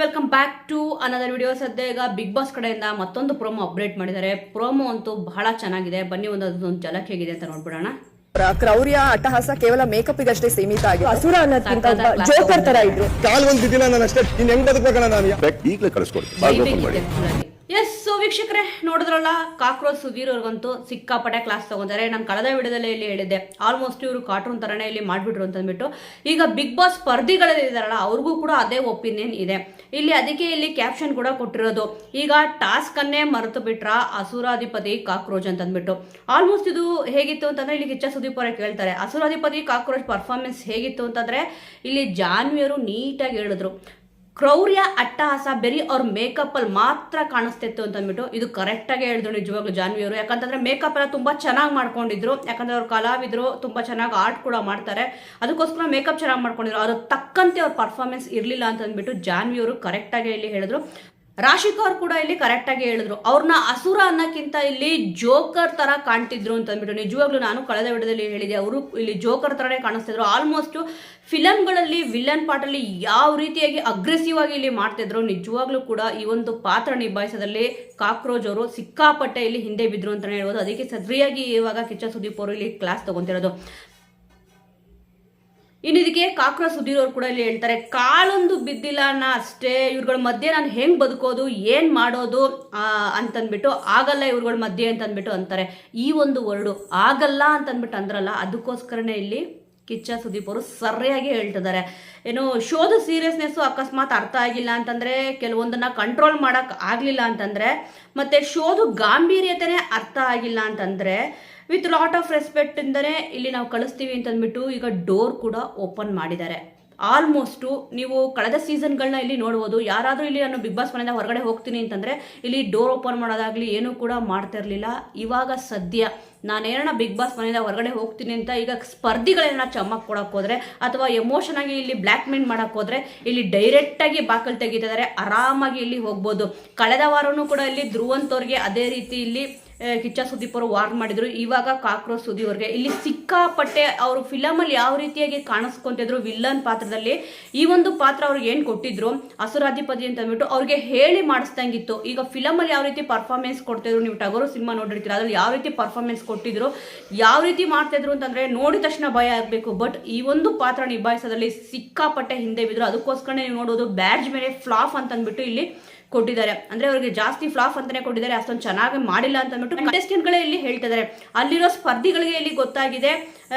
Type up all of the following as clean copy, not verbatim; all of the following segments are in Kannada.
Welcome back to another video. ಸದ್ಯ ಈಗ ಬಿಗ್ ಬಾಸ್ ಕಡೆಯಿಂದ ಮತ್ತೊಂದು ಪ್ರೋಮೋ ಅಪ್ಡೇಟ್ ಮಾಡಿದ್ದಾರೆ. ಪ್ರೋಮೋ ಅಂತೂ ಬಹಳ ಚೆನ್ನಾಗಿದೆ. ಬನ್ನಿ ಒಂದೊಂದು ಝಲಕ್ ಹೇಗಿದೆ ಅಂತ ನೋಡ್ಬಿಡೋಣ. ಕ್ರೌರ್ಯ ಅಟ್ಟಹಾಸ ಕೇವಲ ಮೇಕಪ್ಗಷ್ಟೇ ಸೀಮಿತ ಆಗಿದೆ. ಅಸುರ ಅನ್ನೋದಕ್ಕಿಂತ ಜೋಕರ್ ತರ ಇದ್ರು. ಕಾಲ್ ಒಂದು ಬಿದ್ದಿಲ್ಲ ನಾನು ಅಷ್ಟೇ. ಇನ್ನು ಹೆಂಗ್ ಬದುಕಬೇಕಣ್ಣ ನಾನು ಈಗಲೇ ಕಳಿಸ್ಕೊಡ್ತೀನಿ. ಎಸ್, ಸೊ ವೀಕ್ಷಕರೇ ನೋಡಿದ್ರಲ್ಲ, ಕಾಕ್ರೋಚ್ ಸುಧೀರ್ ಅವ್ರಿಗಂತೂ ಸಿಕ್ಕಾಪಟ್ಟೆ ಕ್ಲಾಸ್ ತಗೊಂತಾರೆ. ನಾನು ಕಳೆದ ವಿಡಿಯೋದಲ್ಲಿ ಇಲ್ಲಿ ಹೇಳಿದ್ದೆ, ಆಲ್ಮೋಸ್ಟ್ ಇವರು ಕಾರ್ಟೂನ್ ತರನೇ ಇಲ್ಲಿ ಮಾಡ್ಬಿಟ್ರು ಅಂತ ಅಂದ್ಬಿಟ್ಟು. ಈಗ ಬಿಗ್ ಬಾಸ್ ಸ್ಪರ್ಧಿಗಳಲ್ಲಿ ಇದಾರಲ್ಲ, ಅವ್ರಿಗೂ ಕೂಡ ಅದೇ ಒಪಿನಿಯನ್ ಇದೆ ಇಲ್ಲಿ. ಅದಕ್ಕೆ ಇಲ್ಲಿ ಕ್ಯಾಪ್ಷನ್ ಕೂಡ ಕೊಟ್ಟಿರೋದು, ಈಗ ಟಾಸ್ಕ್ ಅನ್ನೇ ಮರೆತು ಬಿಟ್ರ ಅಸುರಾಧಿಪತಿ ಕಾಕ್ರೋಚ್ ಅಂತ ಅಂದ್ಬಿಟ್ಟು. ಆಲ್ಮೋಸ್ಟ್ ಇದು ಹೇಗಿತ್ತು ಅಂತಂದ್ರೆ, ಇಲ್ಲಿ ಕಿಚ್ಚ ಸುದೀಪ್ ಅವರೇ ಕೇಳ್ತಾರೆ, ಅಸುರಾಧಿಪತಿ ಕಾಕ್ರೋಚ್ ಪರ್ಫಾರ್ಮೆನ್ಸ್ ಹೇಗಿತ್ತು ಅಂತಂದ್ರೆ, ಇಲ್ಲಿ ಜಾನ್ವಿಯರು ನೀಟಾಗಿ ಹೇಳಿದ್ರು, ಕ್ರೌರ್ಯ ಅಟ್ಟಹಾಸ ಬರೀ ಅವ್ರ ಮೇಕಪ್ ಅಲ್ಲಿ ಮಾತ್ರ ಕಾಣಿಸ್ತಿತ್ತು ಅಂತ ಅಂದ್ಬಿಟ್ಟು. ಇದು ಕರೆಕ್ಟ್ ಆಗಿ ಹೇಳಿದ್ರು ನಿಜವಾಗ್ಲೂ ಜಾನ್ವಿಯವರು. ಯಾಕಂತಂದ್ರೆ ಮೇಕಪ್ ಎಲ್ಲ ತುಂಬಾ ಚೆನ್ನಾಗಿ ಮಾಡ್ಕೊಂಡಿದ್ರು. ಯಾಕಂದ್ರೆ ಅವ್ರು ಕಲಾವಿದ್ರು, ತುಂಬಾ ಚೆನ್ನಾಗಿ ಆರ್ಟ್ ಕೂಡ ಮಾಡ್ತಾರೆ, ಅದಕ್ಕೋಸ್ಕರ ಮೇಕಪ್ ಚೆನ್ನಾಗಿ ಮಾಡ್ಕೊಂಡಿದ್ರು. ಅದ್ರ ತಕ್ಕಂತೆ ಅವ್ರ ಪರ್ಫಾರ್ಮೆನ್ಸ್ ಇರ್ಲಿಲ್ಲ ಅಂತ ಅಂದ್ಬಿಟ್ಟು ಜಾನ್ವಿಯವರು ಕರೆಕ್ಟ್ ಆಗಿ ಇಲ್ಲಿ ಹೇಳಿದ್ರು. ರಾಶಿಕಾ ಅವ್ರು ಕೂಡ ಇಲ್ಲಿ ಕರೆಕ್ಟ್ ಆಗಿ ಹೇಳಿದ್ರು, ಅವ್ರನ್ನ ಅಸುರ ಅನ್ನಕ್ಕಿಂತ ಇಲ್ಲಿ ಜೋಕರ್ ತರ ಕಾಣ್ತಿದ್ರು ಅಂತ ಅಂದ್ಬಿಟ್ಟು. ನಿಜವಾಗ್ಲೂ ನಾನು ಕಳೆದ ವಿಡಿಯೋದಲ್ಲಿ ಹೇಳಿದೆ, ಅವರು ಇಲ್ಲಿ ಜೋಕರ್ ತರನೇ ಕಾಣಿಸ್ತಿದ್ರು. ಆಲ್ಮೋಸ್ಟ್ ಫಿಲಮ್ಗಳಲ್ಲಿ ವಿಲನ್ ಪಾರ್ಟಲ್ಲಿ ಯಾವ ರೀತಿಯಾಗಿ ಅಗ್ರೆಸಿವ್ ಆಗಿ ಇಲ್ಲಿ ಮಾಡ್ತಿದ್ರು. ನಿಜವಾಗ್ಲೂ ಕೂಡ ಈ ಒಂದು ಪಾತ್ರ ನಿಭಾಯಿಸೋದಲ್ಲಿ ಕಾಕ್ರೋಚ್ ಅವರು ಸಿಕ್ಕಾಪಟ್ಟೆ ಇಲ್ಲಿ ಹಿಂದೆ ಬಿದ್ರು ಅಂತಾನೆ ಹೇಳ್ಬೋದು. ಅದಕ್ಕೆ ಸರಿಯಾಗಿ ಇವಾಗ ಕಿಚ್ಚ ಸುದೀಪ್ ಅವರು ಇಲ್ಲಿ ಕ್ಲಾಸ್ ತಗೊಂತಿರೋದು. ಇನ್ನು ಇದಕ್ಕೆ ಕಾಕ್ರೋಚ್ ಸುಧೀರ್ ಅವ್ರು ಕೂಡ ಇಲ್ಲಿ ಹೇಳ್ತಾರೆ, ಕಾಲೊಂದು ಬಿದ್ದಿಲ್ಲ ಅನ್ನ ಅಷ್ಟೇ, ಇವ್ರುಗಳ ಮಧ್ಯೆ ನಾನು ಹೆಂಗ್ ಬದುಕೋದು, ಏನ್ ಮಾಡೋದು ಅಂತಂದ್ಬಿಟ್ಟು, ಆಗಲ್ಲ ಇವ್ರುಗಳ ಮಧ್ಯೆ ಅಂತ ಅಂದ್ಬಿಟ್ಟು ಅಂತಾರೆ. ಈ ಒಂದು ವರ್ಡು ಆಗಲ್ಲ ಅಂತಂದ್ಬಿಟ್ಟು ಅಂದ್ರಲ್ಲ, ಅದಕ್ಕೋಸ್ಕರನೇ ಇಲ್ಲಿ ಕಿಚ್ಚ ಸುದೀಪ್ ಅವರು ಸರಿಯಾಗಿ ಹೇಳ್ತಿದ್ದಾರೆ. ಏನು ಶೋದ ಸೀರಿಯಸ್ನೆಸ್ಸು ಅಕಸ್ಮಾತ್ ಅರ್ಥ ಆಗಿಲ್ಲ ಅಂತಂದ್ರೆ, ಕೆಲವೊಂದನ್ನ ಕಂಟ್ರೋಲ್ ಮಾಡಕ್ ಆಗ್ಲಿಲ್ಲ ಅಂತಂದ್ರೆ, ಮತ್ತೆ ಶೋದು ಗಾಂಭೀರ್ಯತೆನೇ ಅರ್ಥ ಆಗಿಲ್ಲ ಅಂತಂದ್ರೆ, ವಿತ್ ಲಾಟ್ ಆಫ್ ರೆಸ್ಪೆಕ್ಟ್ ಇಂದನೇ ಇಲ್ಲಿ ನಾವು ಕಳಿಸ್ತೀವಿ ಅಂತಂದ್ಬಿಟ್ಟು ಈಗ ಡೋರ್ ಕೂಡ ಓಪನ್ ಮಾಡಿದ್ದಾರೆ. ಆಲ್ಮೋಸ್ಟು ನೀವು ಕಳೆದ ಸೀಸನ್ಗಳನ್ನ ಇಲ್ಲಿ ನೋಡ್ಬೋದು. ಯಾರಾದರೂ ಇಲ್ಲಿ ನಾನು ಬಿಗ್ ಬಾಸ್ ಮನೆಯಿಂದ ಹೊರಗಡೆ ಹೋಗ್ತೀನಿ ಅಂತಂದರೆ ಇಲ್ಲಿ ಡೋರ್ ಓಪನ್ ಮಾಡೋದಾಗಲಿ ಏನೂ ಕೂಡ ಮಾಡ್ತಾ ಇರಲಿಲ್ಲ. ಇವಾಗ ಸದ್ಯ ನಾನೇನ ಬಿಗ್ ಬಾಸ್ ಮನೆಯಿಂದ ಹೊರಗಡೆ ಹೋಗ್ತೀನಿ ಅಂತ ಈಗ ಸ್ಪರ್ಧಿಗಳೇನ ಚಮ್ಮಕ್ ಕೊಡಕ್ಕೆ ಹೋದ್ರೆ, ಅಥವಾ ಎಮೋಷನ್ ಆಗಿ ಇಲ್ಲಿ ಬ್ಲ್ಯಾಕ್ ಮೇಲ್ ಮಾಡಕ್ಕೆ ಹೋದ್ರೆ, ಇಲ್ಲಿ ಡೈರೆಕ್ಟಾಗಿ ಬಾಕಲ್ ತೆಗಿತಿದ್ದಾರೆ, ಆರಾಮಾಗಿ ಇಲ್ಲಿ ಹೋಗ್ಬೋದು. ಕಳೆದ ವಾರನೂ ಕೂಡ ಇಲ್ಲಿ ಧ್ರುವಂತವ್ರಿಗೆ ಅದೇ ರೀತಿ ಇಲ್ಲಿ ಕಿಚ್ಚ ಸುದೀಪ್ ಅವರು ವಾರ್ನ್ ಮಾಡಿದ್ರು. ಇವಾಗ ಕಾಕ್ರೋಚ್ ಸುದೀಪ್ ಅವ್ರಿಗೆ ಇಲ್ಲಿ ಸಿಕ್ಕಾಪಟ್ಟೆ ಅವರು ಫಿಲಮಲ್ಲಿ ಯಾವ ರೀತಿಯಾಗಿ ಕಾಣಿಸ್ಕೊಂತಿದ್ರು ವಿಲ್ಲನ್ ಪಾತ್ರದಲ್ಲಿ, ಈ ಒಂದು ಪಾತ್ರ ಅವ್ರಿಗೆ ಏನು ಕೊಟ್ಟಿದ್ರು ಅಸುರಾಧಿಪತಿ ಅಂತ ಅಂದ್ಬಿಟ್ಟು ಅವ್ರಿಗೆ ಹೇಳಿ ಮಾಡಿಸ್ದಂಗಿತ್ತು. ಈಗ ಫಿಲಮಲ್ಲಿ ಯಾವ ರೀತಿ ಪರ್ಫಾರ್ಮೆನ್ಸ್ ಕೊಡ್ತಿದ್ರು, ನೀವು ಟಗರು ಸಿನಿಮಾ ನೋಡಿರ್ತೀರ, ಅದ್ರಲ್ಲಿ ಯಾವ ರೀತಿ ಪರ್ಫಾರ್ಮೆನ್ಸ್ ಕೊಟ್ಟಿದ್ರು, ಯಾವ ರೀತಿ ಮಾಡ್ತಿದ್ರು ಅಂತಂದ್ರೆ ನೋಡಿದ ತಕ್ಷಣ ಭಯ ಆಗಬೇಕು. ಬಟ್ ಈ ಒಂದು ಪಾತ್ರ ನಿಭಾಯಿಸೋದ್ರಲ್ಲಿ ಸಿಕ್ಕಾಪಟ್ಟೆ ಹಿಂದೆ ಬಿದ್ರು. ಅದಕ್ಕೋಸ್ಕರ ನೀವು ನೋಡೋದು ಬ್ಯಾಡ್ಜ್ ಮೇಲೆ ಫ್ಲಾಪ್ ಅಂತ ಅಂದ್ಬಿಟ್ಟು ಇಲ್ಲಿ ಕೊಟ್ಟಿದ್ದಾರೆ. ಅಂದ್ರೆ ಅವ್ರಿಗೆ ಜಾಸ್ತಿ ಫ್ಲಾಪ್ ಅಂತಾನೆ ಕೊಟ್ಟಿದ್ದಾರೆ, ಅಷ್ಟೊಂದು ಚೆನ್ನಾಗಿ ಮಾಡಿಲ್ಲ ಅಂತ ಅಂದ್ಬಿಟ್ಟು ಕಂಟೆಸ್ಟೆಂಟ್ಗಳೇ ಇಲ್ಲಿ ಹೇಳ್ತಿದ್ದಾರೆ. ಅಲ್ಲಿರೋ ಸ್ಪರ್ಧಿಗಳಿಗೆ ಇಲ್ಲಿ ಗೊತ್ತಾಗಿದೆ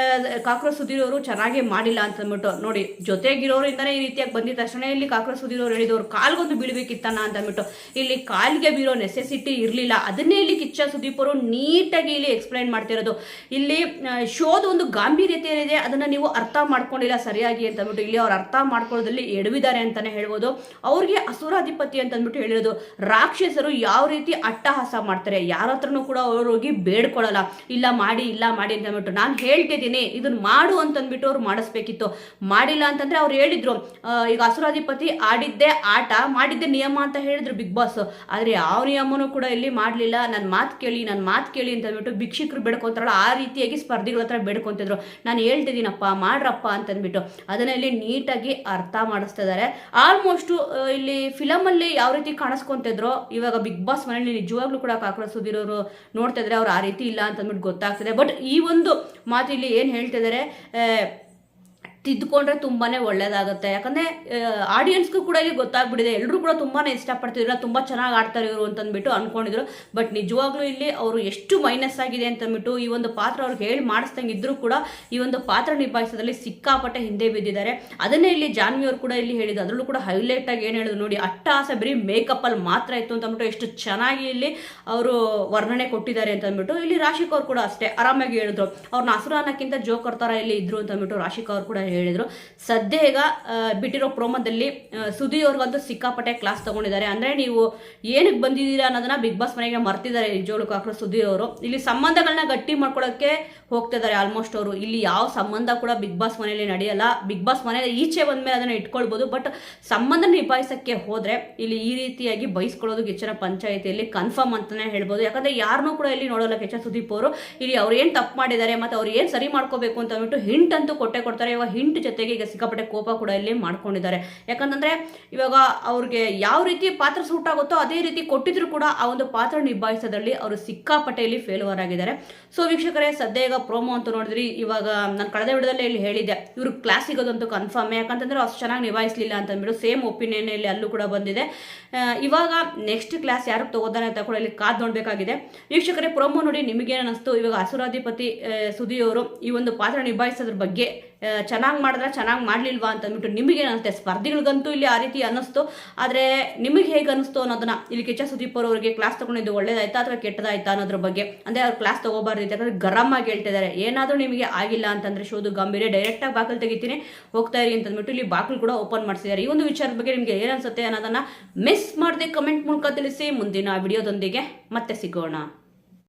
ಕಾಕ್ರೋಚ್ ಸುಧೀರ್ ಅವರು ಚೆನ್ನಾಗಿ ಮಾಡಿಲ್ಲ ಅಂತ ಅಂದ್ಬಿಟ್ಟು. ನೋಡಿ, ಜೊತೆಗಿರೋರಿಂದನೇ ಈ ರೀತಿಯಾಗಿ ಬಂದಿದ ತಕ್ಷಣ ಇಲ್ಲಿ ಕಾಕ್ರೋಚ್ ಸುಧೀರ್ ಅವರು ಹೇಳಿದವರು ಕಾಲ್ಗೊಂದು ಬೀಳ್ಬೇಕಿತ್ತನ್ನ ಅಂತ ಅಂದ್ಬಿಟ್ಟು. ಇಲ್ಲಿ ಕಾಲಿಗೆ ಬೀರೋ ನೆಸೆಸಿಟಿ ಇರಲಿಲ್ಲ. ಅದನ್ನೇ ಇಲ್ಲಿ ಕಿಚ್ಚ ಸುದೀಪ್ ಅವರು ನೀಟಾಗಿ ಇಲ್ಲಿ ಎಕ್ಸ್ಪ್ಲೈನ್ ಮಾಡ್ತಿರೋದು. ಇಲ್ಲಿ ಶೋದ ಒಂದು ಗಾಂಭೀರ್ಯತೆ ಏನಿದೆ ಅದನ್ನ ನೀವು ಅರ್ಥ ಮಾಡ್ಕೊಂಡಿಲ್ಲ ಸರಿಯಾಗಿ ಅಂತ ಅಂದ್ಬಿಟ್ಟು ಇಲ್ಲಿ ಅವ್ರು ಅರ್ಥ ಮಾಡ್ಕೊಳ್ಳೋದ್ರಲ್ಲಿ ಎಡವಿದ್ದಾರೆ ಅಂತಾನೆ ಹೇಳ್ಬೋದು. ಅವ್ರಿಗೆ ಅಸುರಾಧಿಪತಿ ಅಂತ ಅಂದ್ಬಿಟ್ಟು ಹೇಳಿರೋದು, ರಾಕ್ಷಸರು ಯಾವ ರೀತಿ ಅಟ್ಟಹಾಸ ಮಾಡ್ತಾರೆ, ಯಾರ ಹತ್ರನೂ ಕೂಡ ಅವ್ರು ಹೋಗಿ ಬೇಡ್ಕೊಳ್ಳಲ್ಲ, ಇಲ್ಲ ಮಾಡಿ ಇಲ್ಲ ಮಾಡಿ ಅಂತ ಅಂದ್ಬಿಟ್ಟು. ನಾನು ಹೇಳ್ತಿದ್ದೀನಿ ಇದನ್ನ ಮಾಡು ಅಂತಂದ್ಬಿಟ್ಟು ಅವ್ರು ಮಾಡಿಸ್ಬೇಕಿತ್ತು. ಮಾಡಿಲ್ಲ ಅಂತಂದ್ರೆ ಅವ್ರು ಹೇಳಿದ್ರು, ಈಗ ಅಸುರಾಧಿಪತಿ ಆಡಿದ್ದೆ ಆಟ, ಮಾಡಿದ್ದೆ ನಿಯಮ ಅಂತ ಹೇಳಿದ್ರು ಬಿಗ್ ಬಾಸ್. ಆದ್ರೆ ಯಾವ ನಿಯಮನೂ ಕೂಡ ಇಲ್ಲಿ ಮಾಡ್ಲಿಲ್ಲ. ನನ್ನ ಮಾತು ಕೇಳಿ ಅಂತ ಅಂದ್ಬಿಟ್ಟು ಭಿಕ್ಷಕರು ಬೇಡ್ಕೊಂತಾರಲ್ಲ ಆ ರೀತಿಯಾಗಿ ಸ್ಪರ್ಧಿಗಳ ಹತ್ರ ಬೇಡ್ಕೊಂತಿದ್ರು. ನಾನು ಹೇಳ್ತಿದ್ದೀನಪ್ಪ ಮಾಡ್ರಪ್ಪ ಅಂತಂದ್ಬಿಟ್ಟು ಅದನ್ನ ಇಲ್ಲಿ ನೀಟಾಗಿ ಅರ್ಥ ಮಾಡಿಸ್ತಾ ಇದ್ದಾರೆ. ಆಲ್ಮೋಸ್ಟ್ ಇಲ್ಲಿ ಫಿಲಮಲ್ಲಿ ಯಾವ ರೀತಿ ಕಾಣಿಸ್ಕೊಂತಿದ್ರು, ಇವಾಗ ಬಿಗ್ ಬಾಸ್ ಮನೆಯಲ್ಲಿ ನಿಜವಾಗ್ಲೂ ಕೂಡ ಕಾಕ್ರೋಚ್ ಸುಧೀರ್ ಅವರು ನೋಡ್ತಾ ಇದ್ರೆ ಅವ್ರು ಆ ರೀತಿ ಇಲ್ಲ ಅಂತ ಅಂದ್ಬಿಟ್ಟು ಗೊತ್ತಾಗ್ತದೆ. ಬಟ್ ಈ ಒಂದು ಮಾತು ಇಲ್ಲಿ ಏನು ಹೇಳ್ತಿದ್ದಾರೆ, ತಿದ್ದುಕೊಂಡ್ರೆ ತುಂಬಾನೇ ಒಳ್ಳೇದಾಗುತ್ತೆ. ಯಾಕಂದ್ರೆ ಆಡಿಯನ್ಸ್ಗೂ ಕೂಡ ಇಲ್ಲಿ ಗೊತ್ತಾಗ್ಬಿಟ್ಟಿದೆ, ಎಲ್ಲರೂ ಕೂಡ ತುಂಬಾನೇ ಇಷ್ಟಪಡ್ತಿದ್ರು, ತುಂಬಾ ಚೆನ್ನಾಗಿ ಆಡ್ತಾರೆ ಇವರು ಅಂತಂದ್ಬಿಟ್ಟು ಅನ್ಕೊಂಡಿದ್ರು. ಬಟ್ ನಿಜವಾಗ್ಲೂ ಇಲ್ಲಿ ಅವರು ಎಷ್ಟು ಮೈನಸ್ ಆಗಿದೆ ಅಂತಂದ್ಬಿಟ್ಟು ಈ ಒಂದು ಪಾತ್ರ ಅವ್ರಿಗೆ ಹೇಳಿ ಮಾಡಿಸ್ದಂಗೆ ಇದ್ರು ಕೂಡ ಈ ಒಂದು ಪಾತ್ರ ನಿಭಾಯಿಸೋದ್ರಲ್ಲಿ ಸಿಕ್ಕಾಪಟ್ಟೆ ಹಿಂದೆ ಬಿದ್ದಿದ್ದಾರೆ. ಅದನ್ನೇ ಇಲ್ಲಿ ಜಾನ್ವಿ ಅವರು ಕೂಡ ಇಲ್ಲಿ ಹೇಳಿದ್ರು. ಅದರಲ್ಲೂ ಕೂಡ ಹೈಲೈಟ್ ಆಗಿ ಏನು ಹೇಳಿದ್ರು ನೋಡಿ, ಅಟ್ಟಹಾಸ ಬರೀ ಮೇಕಪ್ ಅಲ್ಲಿ ಮಾತ್ರ ಇತ್ತು ಅಂತ ಅಂದ್ಬಿಟ್ಟು ಎಷ್ಟು ಚೆನ್ನಾಗಿ ಇಲ್ಲಿ ಅವರು ವರ್ಣನೆ ಕೊಟ್ಟಿದ್ದಾರೆ ಅಂತ ಅಂದ್ಬಿಟ್ಟು. ಇಲ್ಲಿ ರಾಶಿಕಾ ಅವ್ರು ಕೂಡ ಅಷ್ಟೇ ಆರಾಮಾಗಿ ಹೇಳಿದ್ರು, ಅವ್ರನ್ನ ಅಸುರ ಅನ್ನಕ್ಕಿಂತ ಜೋಕರ್ ತರ ಇಲ್ಲಿ ಇದ್ರು ಅಂತ ಅಂದ್ಬಿಟ್ಟು ರಾಶಿಕಾ ಅವ್ರು ಕೂಡ ಹೇಳಿದ್ರು. ಸದ್ಯ ಈಗ ಬಿಟ್ಟಿರೋ ಪ್ರೋಮೋದಲ್ಲಿ ಸುದೀರ್ ಅವ್ರಿಗಂತೂ ಸಿಕ್ಕಾಪಟ್ಟೆ ಕ್ಲಾಸ್ ತಗೊಂಡಿದ್ದಾರೆ. ಅಂದ್ರೆ ನೀವು ಏನಕ್ಕೆ ಬಂದಿದ್ದೀರಾ ಅನ್ನೋದನ್ನ ಬಿಗ್ ಬಾಸ್ ಮನೆಗೆ ಮರ್ತಿದ್ದಾರೆ ನಿಜವಾಗ್ಲೂ ಕಾಕ್ರೋಚ್ ಸುದೀರ್ ಅವರು. ಇಲ್ಲಿ ಸಂಬಂಧಗಳನ್ನ ಗಟ್ಟಿ ಮಾಡ್ಕೊಳ್ಳೋಕೆ ಹೋಗ್ತಿದ್ದಾರೆ ಆಲ್ಮೋಸ್ಟ್ ಅವರು. ಇಲ್ಲಿ ಯಾವ ಸಂಬಂಧ ಕೂಡ ಬಿಗ್ ಬಾಸ್ ಮನೆಯಲ್ಲಿ ನಡೆಯಲ್ಲ. ಬಿಗ್ ಬಾಸ್ ಮನೆ ಈಚೆ ಬಂದ್ಮೇಲೆ ಅದನ್ನ ಇಟ್ಕೊಳ್ಬೋದು, ಬಟ್ ಸಂಬಂಧ ನಿಭಾಯಿಸಕ್ಕೆ ಹೋದ್ರೆ ಇಲ್ಲಿ ಈ ರೀತಿಯಾಗಿ ಬಯಸ್ಕೊಳ್ಳೋದು ಕಿಚ್ಚನ ಪಂಚಾಯಿತಿಯಲ್ಲಿ ಕನ್ಫರ್ಮ್ ಅಂತಾನೆ ಹೇಳ್ಬೋದು. ಯಾಕಂದ್ರೆ ಯಾರನ್ನೂ ಕೂಡ ಇಲ್ಲಿ ನೋಡೋಲ್ಲ ಕಿಚ್ಚ ಸುದೀಪ್ ಅವರು. ಇಲ್ಲಿ ಅವ್ರು ಏನ್ ತಪ್ಪು ಮಾಡಿದ್ದಾರೆ ಮತ್ತೆ ಅವ್ರು ಏನ್ ಸರಿ ಮಾಡ್ಕೋಬೇಕು ಅಂತ ಅಂದ್ಬಿಟ್ಟು ಹಿಂಟ್ ಅಂತೂ ಕೊಡ್ತಾರೆ. ಇವಾಗ ಹಿಂಟ್ ಜೊತೆಗೆ ಈಗ ಸಿಕ್ಕಾಪಟ್ಟೆ ಕೋಪ ಕೂಡ ಇಲ್ಲಿ ಮಾಡ್ಕೊಂಡಿದ್ದಾರೆ. ಯಾಕಂತಂದ್ರೆ ಇವಾಗ ಅವ್ರಿಗೆ ಯಾವ ರೀತಿ ಪಾತ್ರ ಸೂಟ್ ಆಗುತ್ತೋ ಅದೇ ರೀತಿ ಕೊಟ್ಟಿದ್ರು ಕೂಡ ಆ ಒಂದು ಪಾತ್ರ ನಿಭಾಯಿಸೋದ್ರಲ್ಲಿ ಅವರು ಸಿಕ್ಕಾಪಟ್ಟೆ ಇಲ್ಲಿ ಫೇಲ್ಯೂರ್ ಆಗಿದ್ದಾರೆ. ಸೊ ವೀಕ್ಷಕರೇ, ಸದ್ಯ ಈಗ ಪ್ರೋಮೋ ಅಂತ ನೋಡಿದ್ರಿ. ಇವಾಗ ನಾನು ಕಳೆದ ವಿಡಿಯೋದಲ್ಲೇ ಇಲ್ಲಿ ಹೇಳಿದ್ದೆ, ಇವರು ಕ್ಲಾಸ್ ಸಿಗೋದಂತೂ ಕನ್ಫರ್ಮ್. ಯಾಕಂತಂದ್ರೆ ಅಷ್ಟು ಚೆನ್ನಾಗಿ ನಿಭಾಯಿಸಲಿಲ್ಲ ಅಂತ ಅಂದ್ಬಿಟ್ಟು ಸೇಮ್ ಒಪಿನಿಯನ್ ಇಲ್ಲಿ ಅಲ್ಲೂ ಕೂಡ ಬಂದಿದೆ. ಇವಾಗ ನೆಕ್ಸ್ಟ್ ಕ್ಲಾಸ್ ಯಾರು ತಗೋದಾನೆ ಅಂತ ಕೂಡ ಇಲ್ಲಿ ಕಾದ್ ನೋಡಬೇಕಾಗಿದೆ. ವೀಕ್ಷಕರೇ, ಪ್ರೋಮೋ ನೋಡಿ ನಿಮಗೇನು ಅನಿಸ್ತು? ಇವಾಗ ಅಸುರಾಧಿಪತಿ ಸುದಿ ಅವರು ಈ ಒಂದು ಪಾತ್ರ ನಿಭಾಯಿಸೋದ್ರ ಬಗ್ಗೆ ಚೆನ್ನಾಗಿ ಮಾಡಿದ್ರೆ ಚೆನ್ನಾಗಿ ಮಾಡಲಿಲ್ವಾ ಅಂತ ಅಂದ್ಬಿಟ್ಟು ನಿಮಗೇನು ಅನಿಸುತ್ತೆ? ಸ್ಪರ್ಧಿಗಳಿಗಂತೂ ಇಲ್ಲಿ ಆ ರೀತಿ ಅನ್ನಿಸ್ತು. ಆದರೆ ನಿಮಗೆ ಹೇಗೆ ಅನ್ನಿಸ್ತು ಅನ್ನೋದನ್ನ ಇಲ್ಲಿ ಕಿಚ್ಚ ಸುದೀಪ್ ಅವರಿಗೆ ಕ್ಲಾಸ್ ತಗೊಂಡಿದ್ದು ಒಳ್ಳೇದಾಯ್ತಾ ಅಥವಾ ಕೆಟ್ಟದಾಯ್ತಾ ಅನ್ನೋದ್ರ ಬಗ್ಗೆ, ಅಂದರೆ ಅವ್ರು ಕ್ಲಾಸ್ ತಗೋಬಾರ್ದಿತ್ತು. ಯಾಕಂದ್ರೆ ಗರಮ್ ಆಗಿ ಹೇಳ್ತಿದ್ದಾರೆ, ಏನಾದರೂ ನಿಮಗೆ ಆಗಿಲ್ಲ ಅಂತಂದ್ರೆ ಶೋದು ಗಂಭೀರ ಡೈರೆಕ್ಟಾಗಿ ಬಾಕಲು ತೆಗಿತೀನಿ, ಹೋಗ್ತಾ ಇರಿ ಅಂತಂದ್ಬಿಟ್ಟು ಇಲ್ಲಿ ಬಾಕಲು ಕೂಡ ಓಪನ್ ಮಾಡಿಸಿದ್ದಾರೆ. ಈ ಒಂದು ವಿಚಾರದ ಬಗ್ಗೆ ನಿಮಗೆ ಏನು ಅನ್ಸುತ್ತೆ ಅನ್ನೋದನ್ನ ಮಿಸ್ ಮಾಡದೆ ಕಮೆಂಟ್ ಮೂಲಕ ತಿಳಿಸಿ. ಮುಂದಿನ ವಿಡಿಯೋದೊಂದಿಗೆ ಮತ್ತೆ ಸಿಗೋಣ.